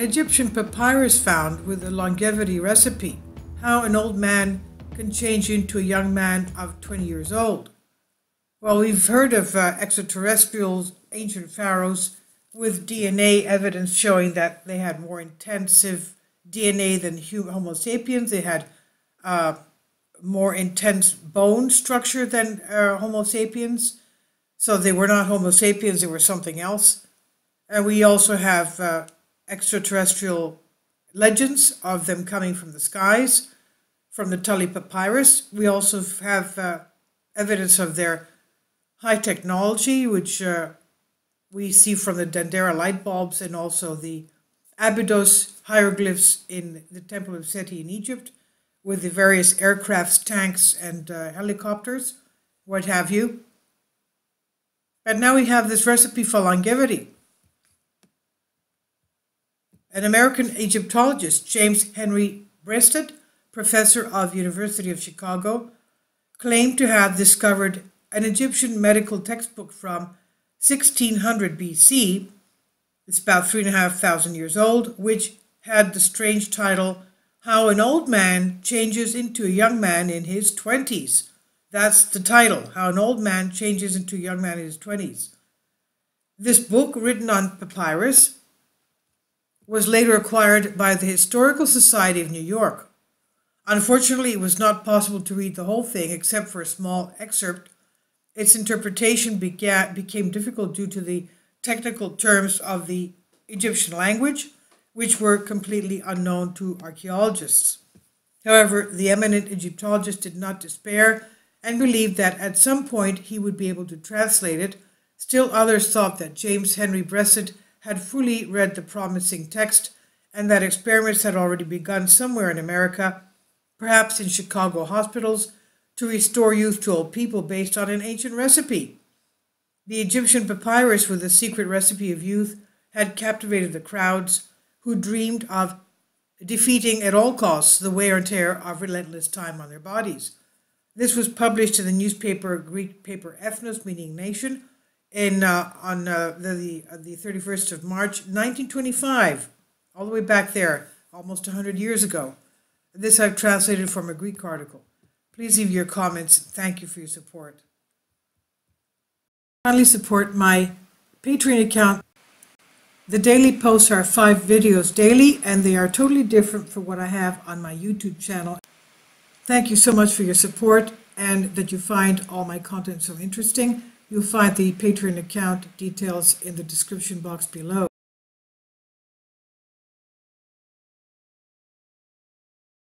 Egyptian papyrus found with a longevity recipe, how an old man can change into a young man of 20 years old. Well, we've heard of extraterrestrials, ancient pharaohs, with DNA evidence showing that they had more intensive DNA than Homo sapiens. They had more intense bone structure than Homo sapiens. So they were not Homo sapiens, they were something else. And we also have extraterrestrial legends of them coming from the skies, from the Tully Papyrus. We also have evidence of their high technology, which we see from the Dendera light bulbs and also the Abydos hieroglyphs in the Temple of Seti in Egypt, with the various aircrafts, tanks, and helicopters, what have you. But now we have this recipe for longevity. An American Egyptologist, James Henry Breasted, professor of University of Chicago, claimed to have discovered an Egyptian medical textbook from 1600 BC, it's about 3,500 years old, which had the strange title, How an Old Man Changes into a Young Man in His 20s. That's the title, How an Old Man Changes into a Young Man in His 20s. This book, written on papyrus, was later acquired by the Historical Society of New York. Unfortunately, it was not possible to read the whole thing except for a small excerpt. Its interpretation became difficult due to the technical terms of the Egyptian language, which were completely unknown to archaeologists. However, the eminent Egyptologist did not despair and believed that at some point he would be able to translate it. Still others thought that James Henry Breasted had fully read the promising text and that experiments had already begun somewhere in America, perhaps in Chicago hospitals, to restore youth to old people based on an ancient recipe. The Egyptian papyrus with the secret recipe of youth had captivated the crowds who dreamed of defeating at all costs the wear and tear of relentless time on their bodies. This was published in the newspaper, Greek paper Ethnos, meaning nation, on the 31st of March, 1925, all the way back there, almost 100 years ago. This I've translated from a Greek article. Please leave your comments. Thank you for your support. Kindly support my Patreon account. The daily posts are 5 videos daily, and they are totally different from what I have on my YouTube channel. Thank you so much for your support and that you find all my content so interesting. You'll find the Patreon account details in the description box below.